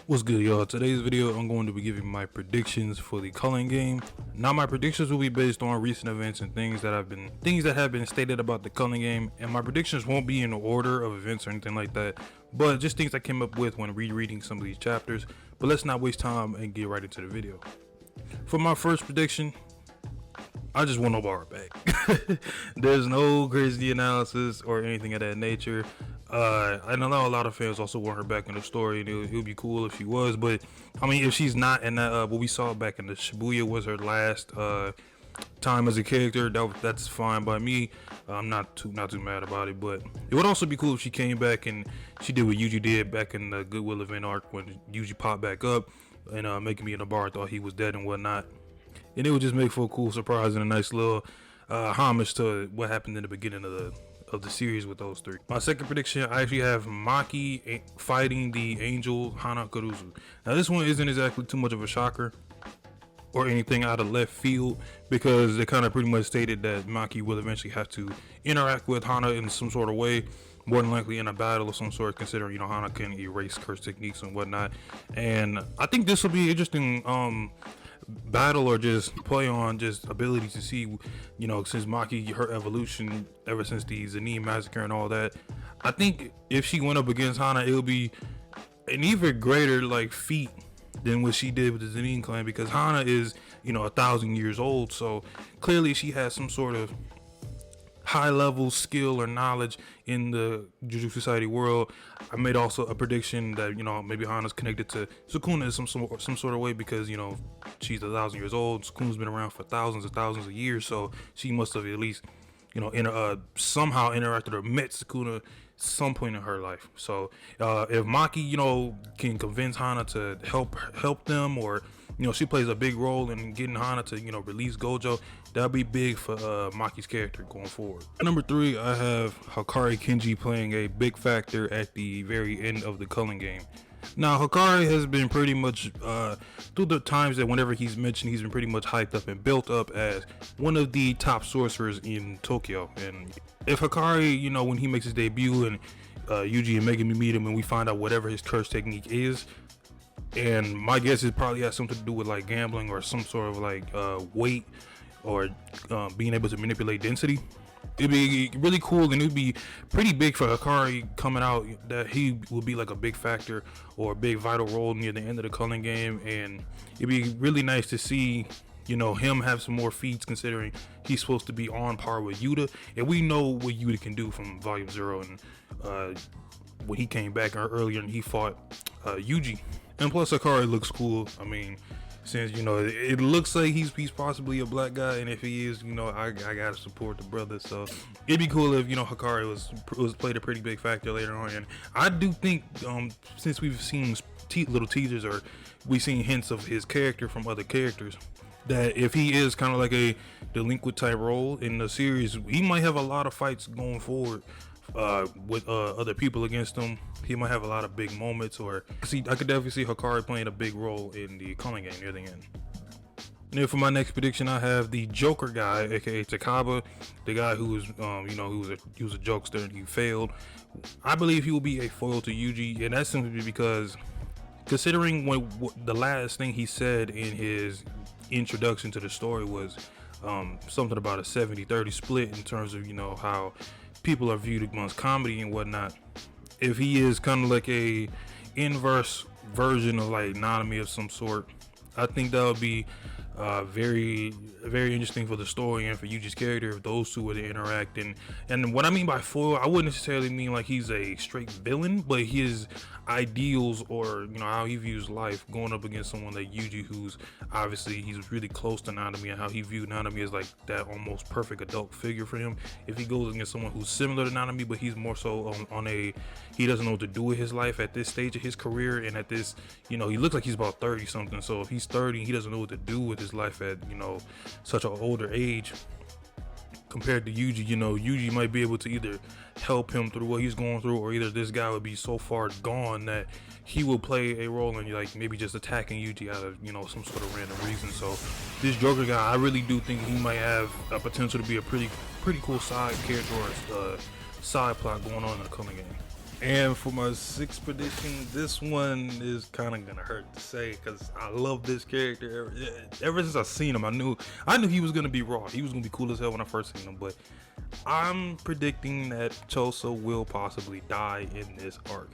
What's good, y'all? Today's video I'm going to be giving my predictions for the Culling game. Now my predictions will be based on recent events and things that have been stated about the Culling game, and my predictions won't be in order of events or anything like that, but just things I came up with when rereading some of these chapters. But let's not waste time and get right into the video. For my first prediction, I just want Obara back. There's no crazy analysis or anything of that nature. I know a lot of fans also want her back in the story, and it would be cool if she was. But I mean, if she's not in that, what we saw back in the Shibuya was her last time as a character, that's fine by me. I'm not too mad about it. But it would also be cool if she came back and she did what Yuji did back in the Goodwill event arc when Yuji popped back up and making me in the bar thought he was dead and whatnot. And it would just make for a cool surprise and a nice little homage to what happened in the beginning of the series with those three. My second prediction, I actually have Maki fighting the angel Hana Karuzu. Now this one isn't exactly too much of a shocker or anything out of left field, because they kind of pretty much stated that Maki will eventually have to interact with Hana in some sort of way, more than likely in a battle of some sort, considering Hana can erase curse techniques and whatnot. And I think this will be interesting battle, or just play on just ability to see, since Maki, her evolution ever since the Zenin massacre and all that. I think if she went up against Hana, it would be an even greater feat than what she did with the Zenin clan, because Hana is 1,000 years old, so clearly she has some sort of high level skill or knowledge in the Jujutsu Society world. I made also a prediction that maybe Hana's connected to Sukuna in some sort of way, because she's 1,000 years old. Sukuna's been around for thousands of years, so she must have at least somehow interacted or met Sukuna some point in her life. So if Maki can convince Hana to help them, or she plays a big role in getting Hana to release Gojo, that'll be big for Maki's character going forward. At number 3, I have Hikari Kenji playing a big factor at the very end of the Culling game. Now Hikari has been pretty much through the times that whenever he's mentioned, he's been pretty much hyped up and built up as one of the top sorcerers in Tokyo. And if Hikari, when he makes his debut and Yuji and Megumi meet him and we find out whatever his curse technique is, and my guess is probably has something to do with gambling or some sort of weight, or being able to manipulate density. It'd be really cool, and it'd be pretty big for Hikari coming out, that he would be a big factor or a big vital role near the end of the Culling game. And it'd be really nice to see him have some more feats, considering he's supposed to be on par with Yuta, and we know what Yuta can do from Volume 0 and when he came back earlier and he fought Yuji. And plus Hikari looks cool. I mean, since it looks like he's possibly a black guy, and if he is, I gotta support the brother. So it'd be cool if Hikari was played a pretty big factor later on. And I do think since we've seen little teasers, or we've seen hints of his character from other characters, that if he is kind of like a delinquent type role in the series, he might have a lot of fights going forward with other people against him. He might have a lot of big moments, or I could definitely see Hikari playing a big role in the Culling game near the end. And then for my next prediction, I have the Joker guy, aka Takaba, the guy who was he was a jokester and he failed. I believe he will be a foil to Yuji, and that's simply because, considering what the last thing he said in his introduction to the story was something about a 70-30 split in terms of how people are viewed amongst comedy and whatnot. If he is kind of like a inverse version of Nanami of some sort, I think that would be very, very interesting for the story and for Yuji's character if those two were to interact. And what I mean by foil, I wouldn't necessarily mean he's a straight villain, but his ideals, or how he views life, going up against someone like Yuji, who's obviously he's really close to Nanami, and how he viewed Nanami as that almost perfect adult figure for him. If he goes against someone who's similar to Nanami, but he's more so on he doesn't know what to do with his life at this stage of his career, and at this he looks like he's about 30 something. So if he's 30, he doesn't know what to do with his life at such an older age compared to Yuji. Yuji might be able to either help him through what he's going through, or either this guy would be so far gone that he will play a role in maybe just attacking Yuji out of some sort of random reason. So this Joker guy, I really do think he might have a potential to be a pretty cool side character, or side plot going on in the Culling game. And for my sixth prediction, this one is kind of gonna hurt to say because I love this character. Ever since I seen him, I knew he was gonna be raw. He was gonna be cool as hell when I first seen him. But I'm predicting that Choso will possibly die in this arc.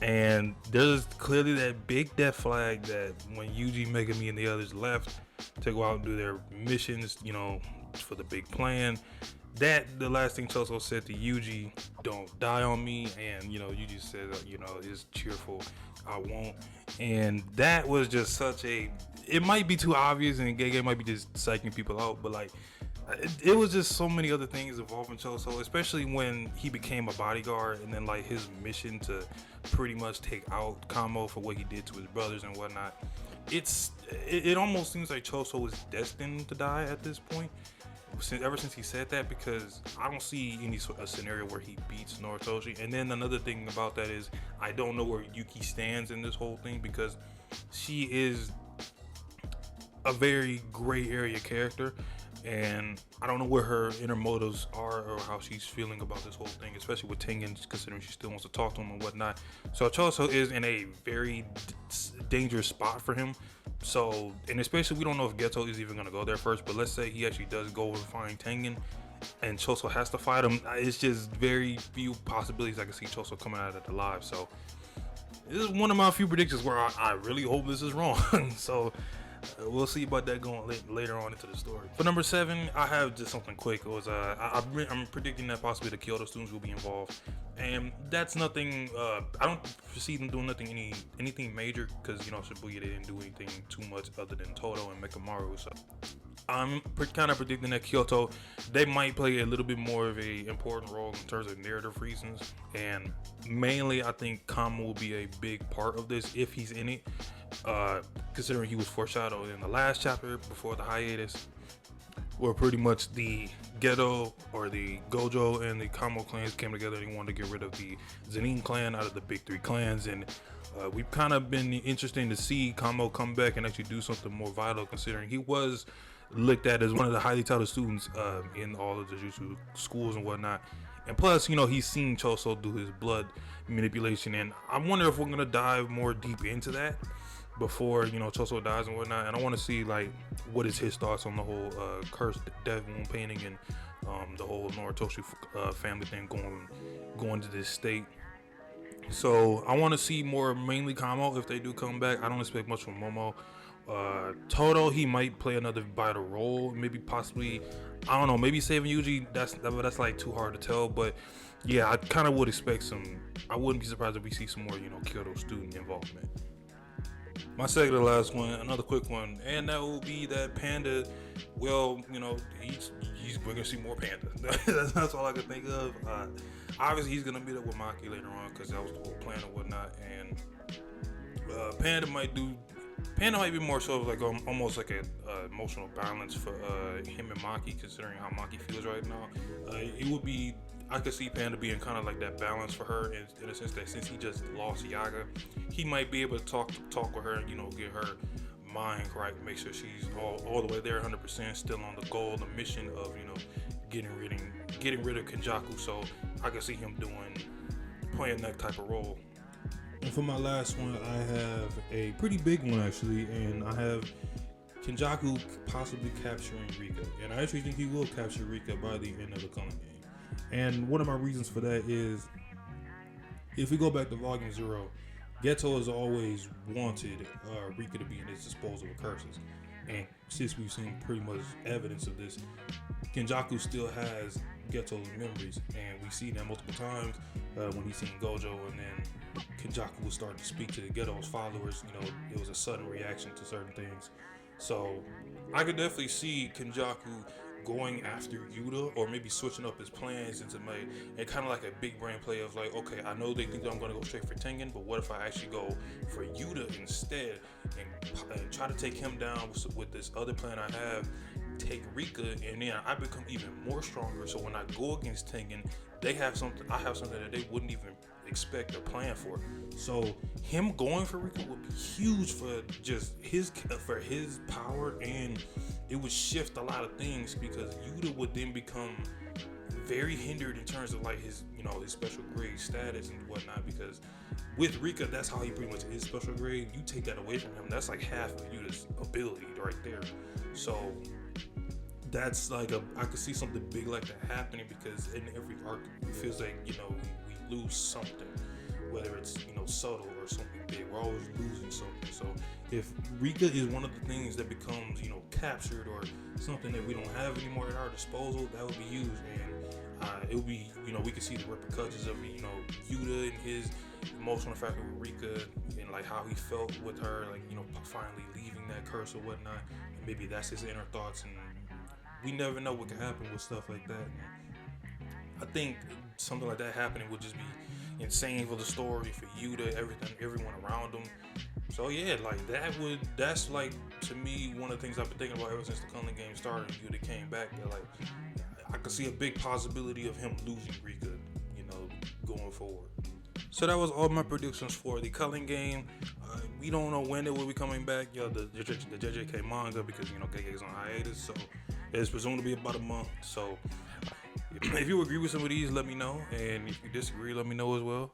And there's clearly that big death flag that when Yuji, Megami, and the others left to go out and do their missions, you know, for the big plan. That the last thing Choso said to Yuji, "Don't die on me," and you know, Yuji said, you know, is cheerful, "I won't." And that was just such a. It might be too obvious, and Gege might be just psyching people out, but like, it was just so many other things involving Choso, especially when he became a bodyguard, and then like his mission to pretty much take out Kamo for what he did to his brothers and whatnot. It almost seems like Choso is destined to die at this point. Ever since he said that, because I don't see any sort of scenario where he beats Noritoshi. And then another thing about that is I don't know where Yuki stands in this whole thing, because she is a very gray area character, and I don't know where her inner motives are or how she's feeling about this whole thing, especially with Tengen, considering she still wants to talk to him and whatnot. So Choso is in a very dangerous spot for him. So, and especially we don't know if Geto is even going to go there first, but let's say he actually does go and find Tengen and Choso has to fight him. It's just very few possibilities I can see Choso coming out of it alive. So this is one of my few predictions where I really hope this is wrong. So we'll see about that going later on into the story. For number 7, I have just something quick. It was I'm predicting that possibly the Kyoto students will be involved, and that's nothing. I don't foresee them doing anything major, because you know Shibuya, they didn't do anything too much other than Todo and Mekamaru. So I'm kind of predicting that Kyoto, they might play a little bit more of a important role in terms of narrative reasons, and mainly I think Kamo will be a big part of this if he's in it. Considering he was foreshadowed in the last chapter before the hiatus, where pretty much the Geto or the Gojo and the Kamo clans came together and they wanted to get rid of the Zenin clan out of the big 3 clans, and we've kind of been interesting to see Kamo come back and actually do something more vital, considering he was looked at as one of the highly touted students in all of the Jujutsu schools and whatnot. And plus, you know, he's seen Choso do his blood manipulation, and I wonder if we're gonna dive more deep into that before, you know, Choso dies and whatnot. And I want to see like what is his thoughts on the whole cursed death wound painting and the whole Noritoshi family thing going to this state. So I want to see more, mainly Kamo, if they do come back. I don't expect much from Momo. Todo, he might play another vital role, maybe possibly, I don't know, maybe saving Yuji. That's like too hard to tell, but yeah, I kind of would expect some. I wouldn't be surprised if we see some more, you know, Kyoto student involvement. My second to last one, another quick one, and that will be that Panda. Well, you know, we're gonna see more Panda. That's all I can think of. Obviously, he's gonna meet up with Maki later on, because that was the whole plan or whatnot. And Panda might be more so of like almost like a emotional balance for him and Maki, considering how Maki feels right now. It would be. I could see Panda being kind of like that balance for her in a sense that since he just lost Yaga, he might be able to talk with her and, you know, get her mind right, make sure she's all the way there 100%, still on the goal, the mission of, you know, getting rid of Kenjaku. So I could see him playing that type of role. And for my last one, I have a pretty big one actually, and I have Kenjaku possibly capturing Rika, and I actually think he will capture Rika by the end of the Culling Game. And one of my reasons for that is, if we go back to Volume 0, Geto has always wanted Rika to be in his disposal of curses. And since we've seen pretty much evidence of this, Kenjaku still has Geto's memories. And we see that multiple times when he's seen Gojo, and then Kenjaku will start to speak to Geto's followers. You know, it was a sudden reaction to certain things. So I could definitely see Kenjaku going after Yuta, or maybe switching up his plans into and kind of like a big brain play of like, okay, I know they think that I'm going to go straight for Tengen, but what if I actually go for Yuta instead and try to take him down with this other plan I have, take Rika, and then I become even more stronger. So when I go against Tengen, I have something that they wouldn't even expect or plan for. So him going for Rika would be huge for just his power, and it would shift a lot of things, because Yuta would then become very hindered in terms of like his, you know, his special grade status and whatnot, because with Rika, that's how he pretty much is special grade. You take that away from him, that's like half of Yuta's ability right there. So that's like I could see something big like that happening, because in every arc it feels like, you know, we lose something, whether it's, you know, subtle or something big. We're always losing something. So if Rika is one of the things that becomes, you know, captured, or something that we don't have anymore at our disposal, that would be used, and it would be, you know, we could see the repercussions of, you know, Yuta and his emotional factor with Rika, and like how he felt with her, like, you know, finally leaving that curse or whatnot, and maybe that's his inner thoughts, and we never know what can happen with stuff like that. I think something like that happening would just be insane for the story, for Yuta, everyone around him. So yeah, like that's like, to me, one of the things I've been thinking about ever since the Culling game started. Yuta came back, that like I could see a big possibility of him losing Rika, you know, going forward. So that was all my predictions for the Culling game. We don't know when it will be coming back, the JJK manga, because, you know, KK is on hiatus, so it's presumed to be about a month. So if you agree with some of these, let me know, and if you disagree, let me know as well.